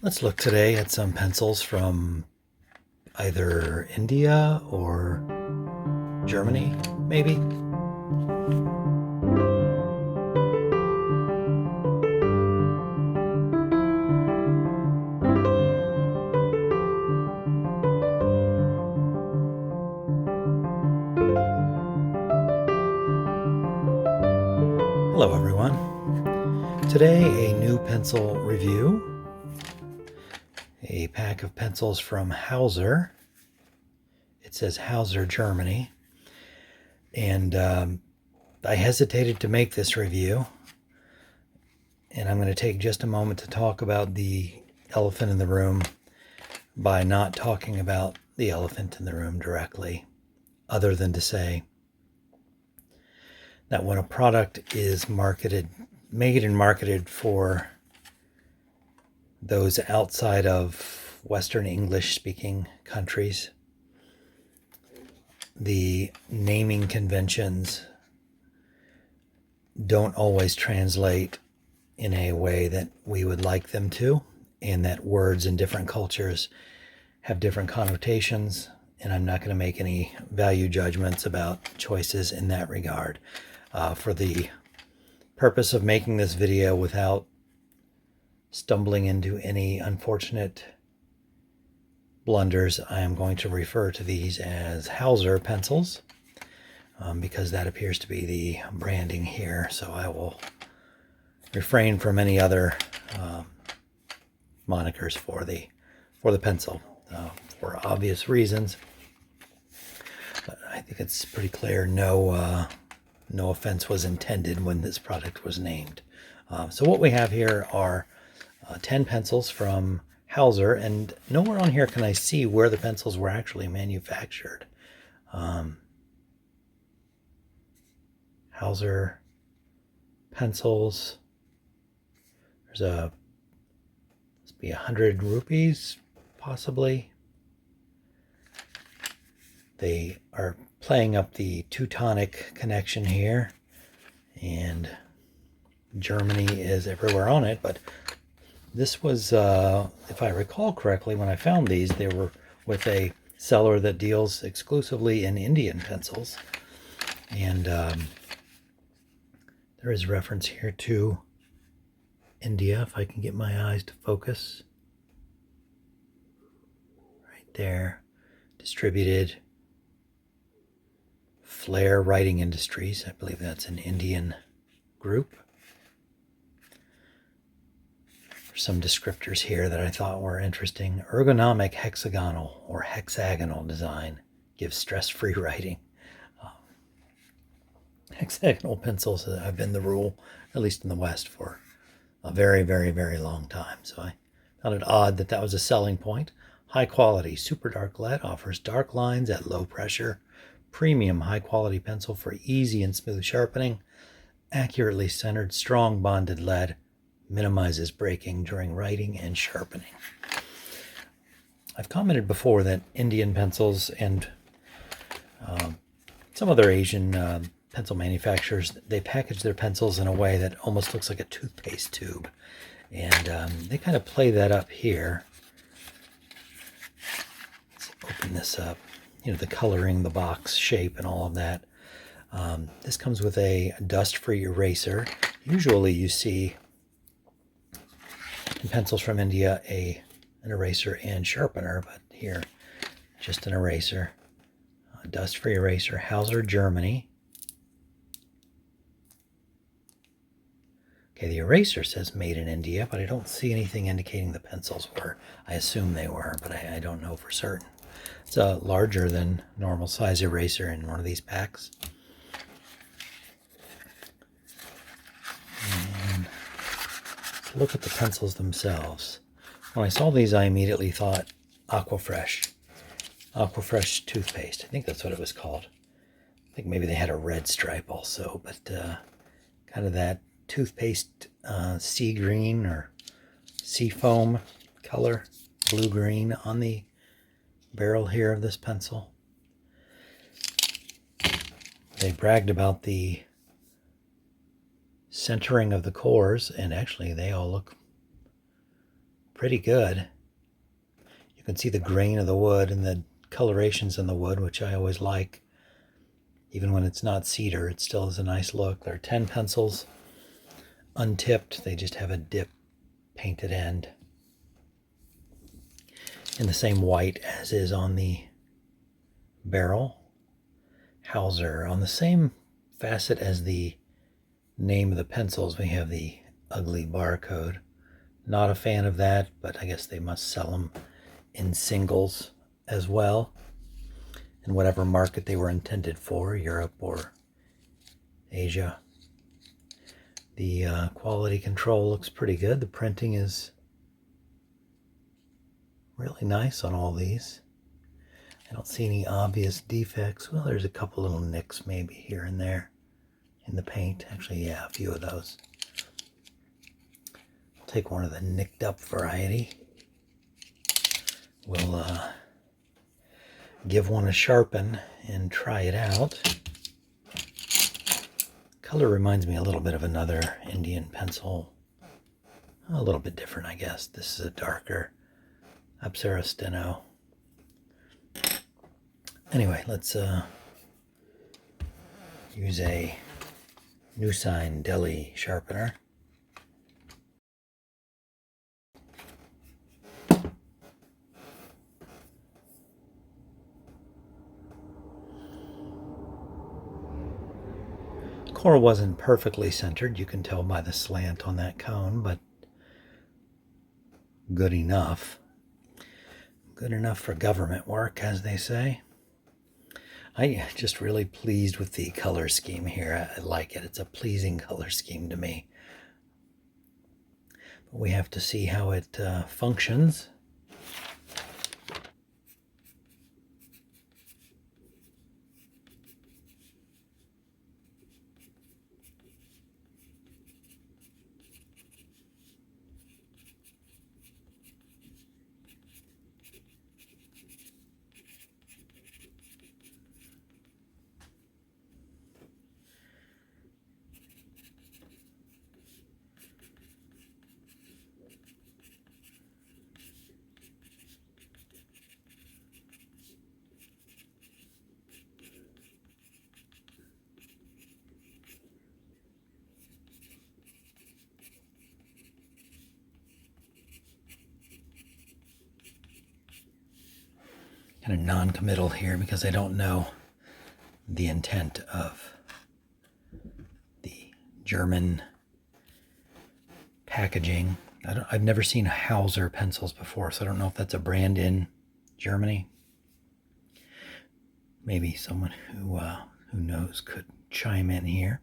Let's look today at some pencils from either India or Germany, maybe. Hello everyone. Today a new pencil review. A pack of pencils from Hauser. It says Hauser, Germany. And I hesitated to make this review. And I'm going to take just a moment to talk about the elephant in the room by not talking about the elephant in the room directly, other than to say that when a product is made and marketed for those outside of Western English-speaking countries, the naming conventions don't always translate in a way that we would like them to, and that words in different cultures have different connotations, and I'm not going to make any value judgments about choices in that regard. For the purpose of making this video without stumbling into any unfortunate blunders, I am going to refer to these as Hauser pencils because that appears to be the branding here. So I will refrain from any other monikers for the pencil for obvious reasons. But I think it's pretty clear no offense was intended when this product was named. So what we have here are 10 pencils from Hauser, and nowhere on here can I see where the pencils were actually manufactured. Hauser pencils. There's must be 100 rupees, possibly. They are playing up the Teutonic connection here, and Germany is everywhere on it, but this was, if I recall correctly, when I found these, they were with a seller that deals exclusively in Indian pencils. And there is reference here to India, if I can get my eyes to focus. Right there. Distributed Flair Writing Industries. I believe that's an Indian group. Some descriptors here that I thought were interesting. Ergonomic hexagonal or hexagonal design gives stress-free writing. Hexagonal pencils have been the rule, at least in the West, for a very, very, very long time. So I found it odd that that was a selling point. High quality, super dark lead offers dark lines at low pressure. Premium high quality pencil for easy and smooth sharpening. Accurately centered, strong bonded lead. Minimizes breaking during writing and sharpening. I've commented before that Indian pencils and some other Asian pencil manufacturers, they package their pencils in a way that almost looks like a toothpaste tube. And they kind of play that up here. Let's open this up. You know, the coloring, the box shape, and all of that. This comes with a dust-free eraser. Usually you see in pencils from India an eraser and sharpener, but here just an eraser. Dust-free eraser, Hauser, Germany. Okay, the eraser says made in India, but I don't see anything indicating the pencils were. I assume they were, but I don't know for certain. It's a larger than normal size eraser in one of these packs. And let's look at the pencils themselves. When I saw these, I immediately thought Aquafresh. Aquafresh toothpaste. I think that's what it was called. I think maybe they had a red stripe also, but kind of that toothpaste sea green or sea foam color, blue-green on the barrel here of this pencil. They bragged about the centering of the cores, and actually they all look pretty good. You can see the grain of the wood and the colorations in the wood, which I always like. Even when it's not cedar, it still has a nice look. There are 10 pencils, untipped. They just have a dip painted end in the same white as is on the barrel. Hauser. On the same facet as the name of the pencils, we have the ugly barcode. Not a fan of that, but I guess they must sell them in singles as well, in whatever market they were intended for, Europe or Asia. The quality control looks pretty good. The printing is really nice on all these. I don't see any obvious defects. Well, there's a couple little nicks maybe here and there in the paint. Actually, yeah, a few of those. I'll take one of the nicked up variety. We'll give one a sharpen and try it out. Color reminds me a little bit of another Indian pencil. A little bit different, I guess. This is a darker Apsara Steno. Anyway, let's use a New Sign Deli sharpener. Core wasn't perfectly centered, you can tell by the slant on that cone, but good enough. Good enough for government work, as they say. I'm just really pleased with the color scheme here. I like it. It's a pleasing color scheme to me. But we have to see how it functions. Kind of non-committal here because I don't know the intent of the German packaging. I've never seen Hauser pencils before, so I don't know if that's a brand in Germany. Maybe someone who knows could chime in here.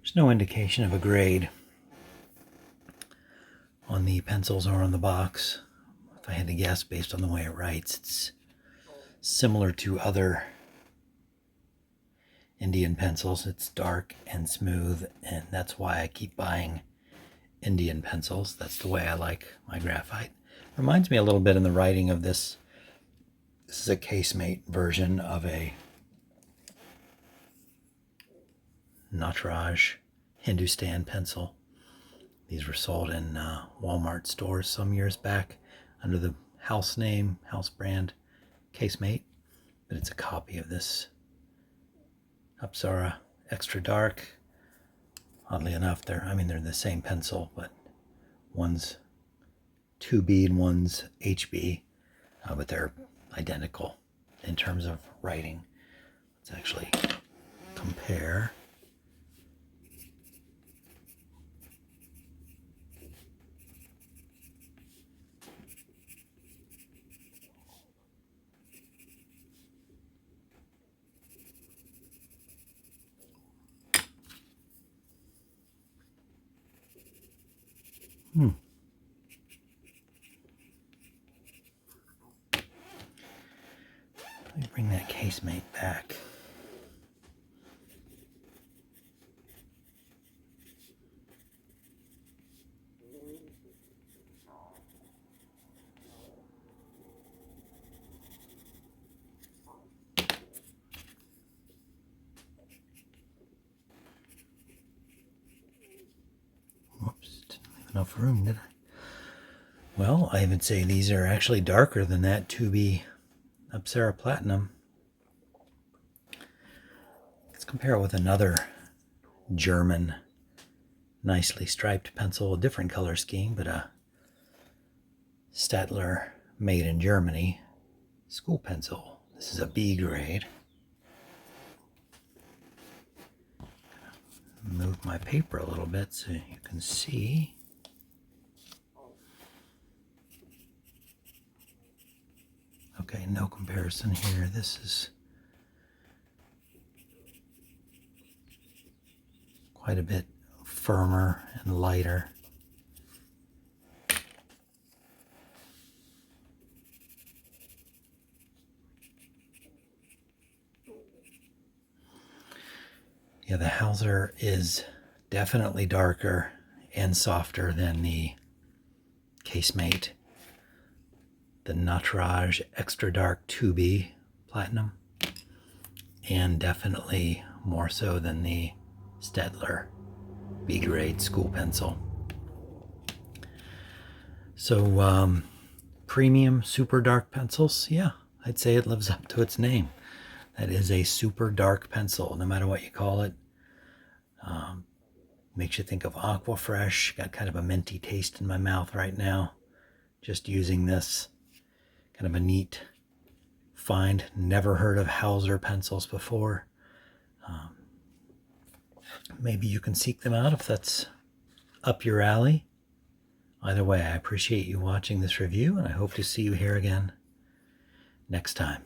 There's no indication of a grade on the pencils or on the box. If I had to guess based on the way it writes, it's similar to other Indian pencils. It's dark and smooth, and that's why I keep buying Indian pencils. That's the way I like my graphite. Reminds me a little bit in the writing of this. This is a casemate version of a Nataraj Hindustan pencil. These were sold in Walmart stores some years back under the house name, house brand, Casemate. But it's a copy of this Apsara Extra Dark. Oddly enough, they're the same pencil, but one's 2B and one's HB, but they're identical in terms of writing. Let's actually compare. Let me bring that casemate back. Whoops, didn't leave enough room, did I? Well, I would say these are actually darker than that 2B Apsara Platinum. Let's compare it with another German, nicely striped pencil, a different color scheme, but a Staedtler made in Germany school pencil. This is a B grade. Move my paper a little bit so you can see. Okay, no comparison here. This is quite a bit firmer and lighter. Yeah, the Hauser is definitely darker and softer than the casemate, the Natraj Extra Dark 2B Platinum, and definitely more so than the Staedtler B grade school pencil. So premium super dark pencils, yeah, I'd say it lives up to its name. That is a super dark pencil, no matter what you call it. Makes you think of Aquafresh. Got kind of a minty taste in my mouth right now, just using this. Kind of a neat find. Never heard of Hauser pencils before. Maybe you can seek them out if that's up your alley. Either way, I appreciate you watching this review, and I hope to see you here again next time.